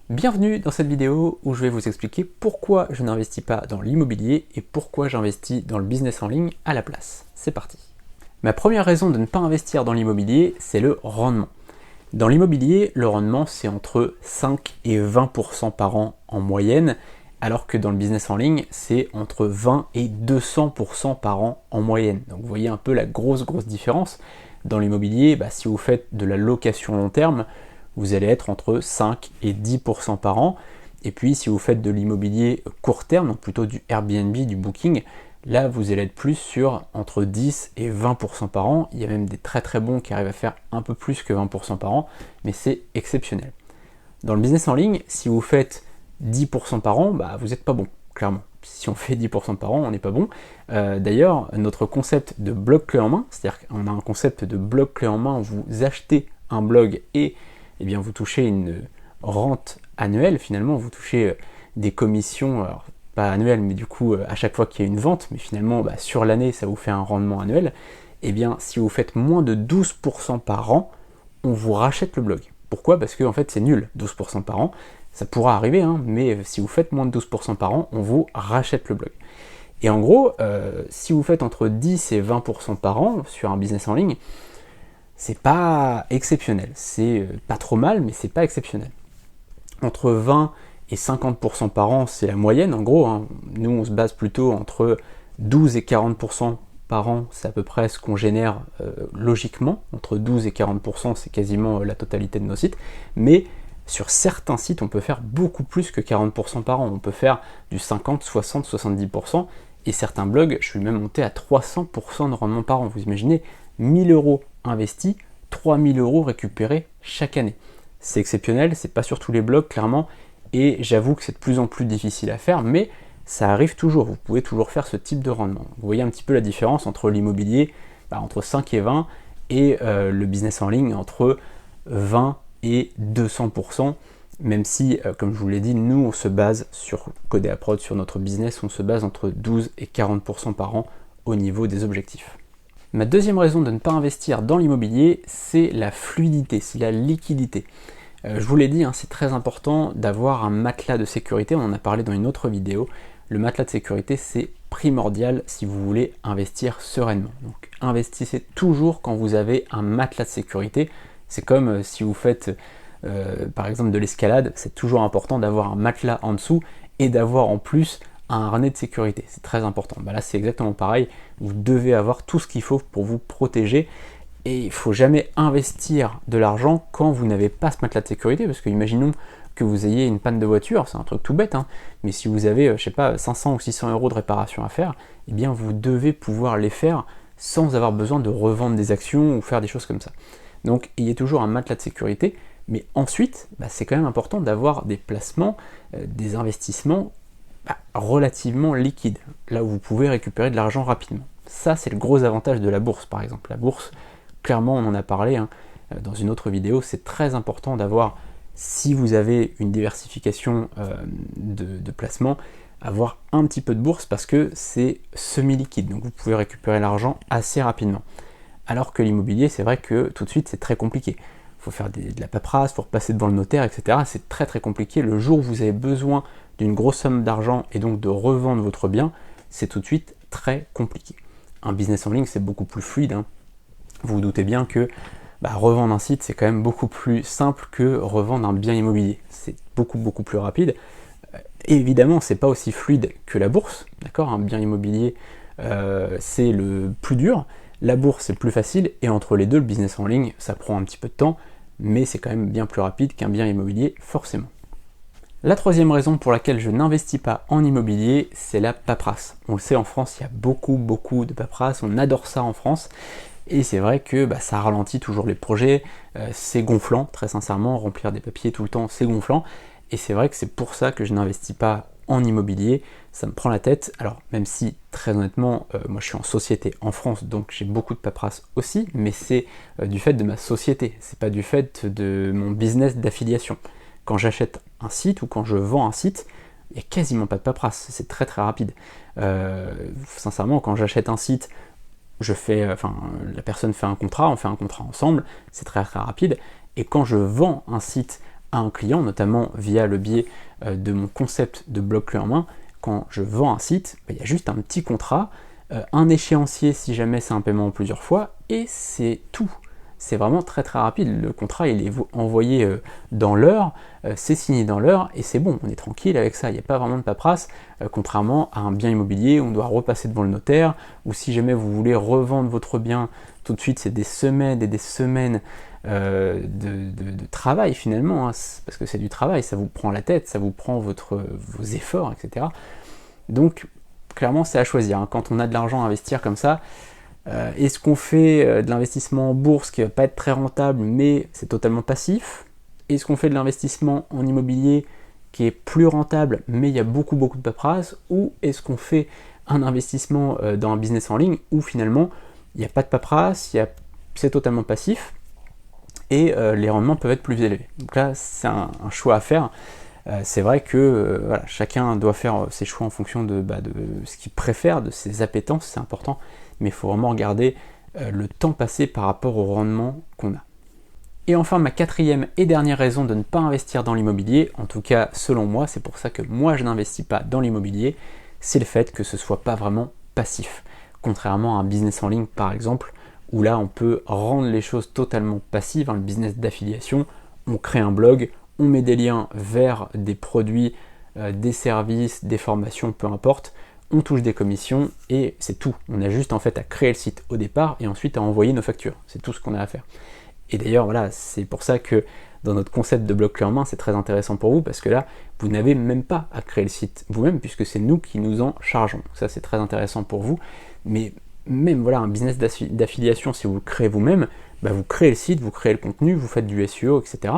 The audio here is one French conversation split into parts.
Bienvenue dans cette vidéo où je vais vous expliquer pourquoi je n'investis pas dans l'immobilier et pourquoi j'investis dans le business en ligne à la place. C'est parti. Ma première raison de ne pas investir dans l'immobilier, c'est le rendement. Dans l'immobilier, le rendement c'est entre 5 et 20% par an en moyenne, alors que dans le business en ligne, c'est entre 20 et 200% par an en moyenne. Donc vous voyez un peu la grosse différence. Dans l'immobilier, si vous faites de la location long terme, vous allez être entre 5 et 10% par an. Et puis si vous faites de l'immobilier court terme, donc plutôt du Airbnb, du Booking, là vous allez être plus sur entre 10 et 20% par an. Il y a même des très bons qui arrivent à faire un peu plus que 20% par an, mais c'est exceptionnel. Dans le business en ligne, si vous faites 10% par an, vous n'êtes pas bon, clairement. Si on fait 10% par an, on n'est pas bon. D'ailleurs, notre concept de blog clé en main, c'est-à-dire qu'on a un concept de blog clé en main, vous achetez un blog et vous touchez une rente annuelle, finalement, vous touchez des commissions, alors pas annuelles, mais du coup à chaque fois qu'il y a une vente, mais finalement sur l'année ça vous fait un rendement annuel. Et bien si vous faites moins de 12% par an, on vous rachète le blog. Pourquoi ? Parce que en fait c'est nul, 12% par an, ça pourra arriver, mais si vous faites moins de 12% par an, on vous rachète le blog. Et en gros, si vous faites entre 10 et 20% par an sur un business en ligne, c'est pas exceptionnel. C'est pas trop mal, mais c'est pas exceptionnel. Entre 20 et 50% par an, c'est la moyenne en gros. Nous, on se base plutôt entre 12 et 40% par an, c'est à peu près ce qu'on génère logiquement. Entre 12 et 40%, c'est quasiment la totalité de nos sites. Mais sur certains sites, on peut faire beaucoup plus que 40% par an. On peut faire du 50, 60, 70%. Et certains blogs, je suis même monté à 300% de rendement par an. Vous imaginez, 1000 euros investis, 3000 euros récupérés chaque année. C'est exceptionnel, c'est pas sur tous les blogs clairement, et j'avoue que c'est de plus en plus difficile à faire, mais ça arrive toujours, vous pouvez toujours faire ce type de rendement. Vous voyez un petit peu la différence entre l'immobilier, entre 5 et 20, et le business en ligne entre 20 et 200%, même si, comme je vous l'ai dit, nous on se base sur Codé à Prod, sur notre business, on se base entre 12 et 40% par an au niveau des objectifs. Ma deuxième raison de ne pas investir dans l'immobilier, c'est la fluidité, c'est la liquidité. Je vous l'ai dit, c'est très important d'avoir un matelas de sécurité, on en a parlé dans une autre vidéo. Le matelas de sécurité, c'est primordial si vous voulez investir sereinement. Donc investissez toujours quand vous avez un matelas de sécurité. C'est comme si vous faites par exemple de l'escalade, c'est toujours important d'avoir un matelas en dessous et d'avoir en plus un harnais de sécurité, c'est très important. Là c'est exactement pareil, vous devez avoir tout ce qu'il faut pour vous protéger et il ne faut jamais investir de l'argent quand vous n'avez pas ce matelas de sécurité, parce que imaginons que vous ayez une panne de voiture, c'est un truc tout bête, mais si vous avez, 500 ou 600 euros de réparation à faire, eh bien vous devez pouvoir les faire sans avoir besoin de revendre des actions ou faire des choses comme ça. Donc ayez toujours un matelas de sécurité, mais ensuite, c'est quand même important d'avoir des placements, des investissements relativement liquide, là où vous pouvez récupérer de l'argent rapidement. Ça, c'est le gros avantage de la bourse, par exemple. La bourse, clairement, on en a parlé dans une autre vidéo, c'est très important d'avoir, si vous avez une diversification de placement, avoir un petit peu de bourse parce que c'est semi-liquide, donc vous pouvez récupérer l'argent assez rapidement. Alors que l'immobilier, c'est vrai que tout de suite, c'est très compliqué. Il faut faire de la paperasse, il faut repasser devant le notaire, etc. C'est très compliqué. Le jour où vous avez besoin d'une grosse somme d'argent et donc de revendre votre bien, c'est tout de suite très compliqué. Un business en ligne, c'est beaucoup plus fluide. Vous vous doutez bien que revendre un site, c'est quand même beaucoup plus simple que revendre un bien immobilier. C'est beaucoup plus rapide. Et évidemment, c'est pas aussi fluide que la bourse. D'accord ? Un bien immobilier, c'est le plus dur. La bourse, c'est le plus facile. Et entre les deux, le business en ligne, ça prend un petit peu de temps, mais c'est quand même bien plus rapide qu'un bien immobilier, forcément. La troisième raison pour laquelle je n'investis pas en immobilier, c'est la paperasse. On le sait, en France, il y a beaucoup de paperasse, on adore ça en France, et c'est vrai que ça ralentit toujours les projets, c'est gonflant, très sincèrement, remplir des papiers tout le temps, c'est gonflant, et c'est vrai que c'est pour ça que je n'investis pas en immobilier, ça me prend la tête. Alors même si, très honnêtement, moi je suis en société en France, donc j'ai beaucoup de paperasse aussi, mais c'est du fait de ma société, c'est pas du fait de mon business d'affiliation. Quand j'achète un site ou quand je vends un site, il n'y a quasiment pas de paperasse, c'est très rapide. Sincèrement, quand j'achète un site, la personne fait un contrat, on fait un contrat ensemble, c'est très rapide. Et quand je vends un site à un client, notamment via le biais de mon concept de blog clé en main. Quand je vends un site, il y a juste un petit contrat, un échéancier si jamais c'est un paiement en plusieurs fois, et c'est tout. C'est vraiment très très rapide. Le contrat il est envoyé dans l'heure, c'est signé dans l'heure et c'est bon, on est tranquille avec ça. Il n'y a pas vraiment de paperasse, contrairement à un bien immobilier où on doit repasser devant le notaire, ou si jamais vous voulez revendre votre bien tout de suite, c'est des semaines et des semaines de travail finalement, hein, parce que c'est du travail, ça vous prend la tête, ça vous prend vos efforts, etc. Donc clairement c'est à choisir, hein. Quand on a de l'argent à investir comme ça, est-ce qu'on fait de l'investissement en bourse qui ne va pas être très rentable mais c'est totalement passif? Est-ce qu'on fait de l'investissement en immobilier qui est plus rentable mais il y a beaucoup de paperasse? Ou est-ce qu'on fait un investissement dans un business en ligne où finalement il n'y a pas de paperasse, c'est totalement passif et les rendements peuvent être plus élevés? Donc là c'est un choix à faire. C'est vrai que voilà, chacun doit faire ses choix en fonction de ce qu'il préfère, de ses appétences, c'est important, mais il faut vraiment regarder le temps passé par rapport au rendement qu'on a. Et enfin, ma quatrième et dernière raison de ne pas investir dans l'immobilier, en tout cas selon moi, c'est pour ça que moi je n'investis pas dans l'immobilier, c'est le fait que ce ne soit pas vraiment passif. Contrairement à un business en ligne par exemple, où là on peut rendre les choses totalement passives, hein, le business d'affiliation, on crée un blog, on met des liens vers des produits, des services, des formations, peu importe, on touche des commissions et c'est tout. On a juste en fait à créer le site au départ et ensuite à envoyer nos factures. C'est tout ce qu'on a à faire. Et d'ailleurs, voilà, c'est pour ça que dans notre concept de blog clé en main, c'est très intéressant pour vous parce que là, vous n'avez même pas à créer le site vous-même puisque c'est nous qui nous en chargeons. Ça, c'est très intéressant pour vous. Mais même voilà, un business d'affiliation, si vous le créez vous-même, vous créez le site, vous créez le contenu, vous faites du SEO, etc.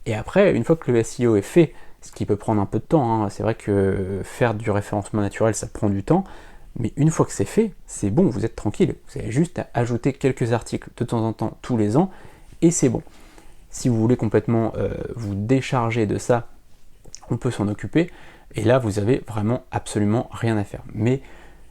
Et après, une fois que le SEO est fait, ce qui peut prendre un peu de temps, hein, c'est vrai que faire du référencement naturel, ça prend du temps, mais une fois que c'est fait, c'est bon, vous êtes tranquille. Vous avez juste à ajouter quelques articles de temps en temps, tous les ans, et c'est bon. Si vous voulez complètement vous décharger de ça, on peut s'en occuper, et là, vous avez vraiment absolument rien à faire. Mais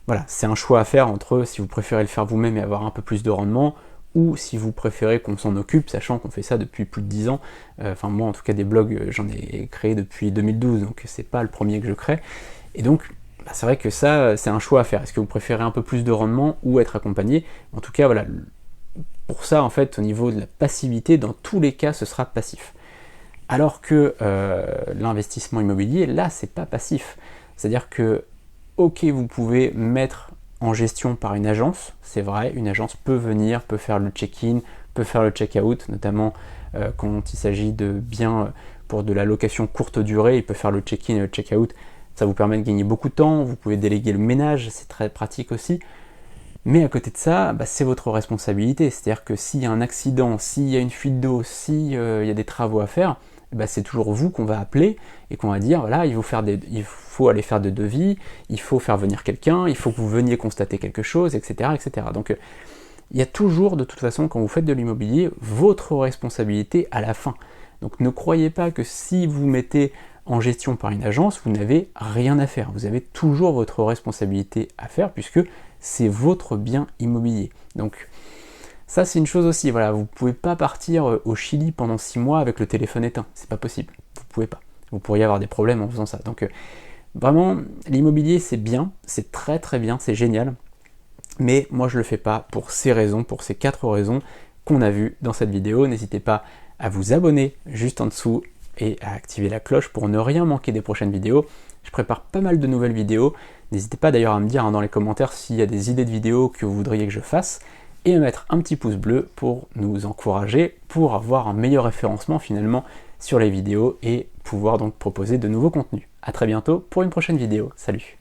voilà, c'est un choix à faire entre si vous préférez le faire vous-même et avoir un peu plus de rendement, ou si vous préférez qu'on s'en occupe, sachant qu'on fait ça depuis plus de 10 ans. Enfin moi en tout cas des blogs, j'en ai créé depuis 2012, donc c'est pas le premier que je crée. Et donc c'est vrai que ça, c'est un choix à faire. Est-ce que vous préférez un peu plus de rendement ou être accompagné? En tout cas voilà, pour ça en fait au niveau de la passivité, dans tous les cas ce sera passif. Alors que l'investissement immobilier, là c'est pas passif. C'est-à-dire que ok, vous pouvez mettre en gestion par une agence, c'est vrai, une agence peut venir, peut faire le check-in, peut faire le check-out, notamment quand il s'agit de biens pour de la location courte durée, il peut faire le check-in et le check-out, ça vous permet de gagner beaucoup de temps, vous pouvez déléguer le ménage, c'est très pratique aussi, mais à côté de ça, c'est votre responsabilité, c'est-à-dire que s'il y a un accident, s'il y a une fuite d'eau, s'il y a des travaux à faire, c'est toujours vous qu'on va appeler et qu'on va dire voilà, il faut aller faire des devis, il faut faire venir quelqu'un, il faut que vous veniez constater quelque chose, etc. etc. Donc il y a toujours de toute façon quand vous faites de l'immobilier votre responsabilité à la fin. Donc ne croyez pas que si vous mettez en gestion par une agence, vous n'avez rien à faire. Vous avez toujours votre responsabilité à faire puisque c'est votre bien immobilier. Donc ça c'est une chose aussi, voilà, vous ne pouvez pas partir au Chili pendant 6 mois avec le téléphone éteint, c'est pas possible, vous ne pouvez pas. Vous pourriez avoir des problèmes en faisant ça. Donc vraiment, l'immobilier c'est bien, c'est très très bien, c'est génial, mais moi je le fais pas pour ces raisons, pour ces 4 raisons qu'on a vues dans cette vidéo. N'hésitez pas à vous abonner juste en dessous et à activer la cloche pour ne rien manquer des prochaines vidéos. Je prépare pas mal de nouvelles vidéos, n'hésitez pas d'ailleurs à me dire dans les commentaires s'il y a des idées de vidéos que vous voudriez que je fasse, et à mettre un petit pouce bleu pour nous encourager, pour avoir un meilleur référencement finalement sur les vidéos et pouvoir donc proposer de nouveaux contenus. A très bientôt pour une prochaine vidéo. Salut!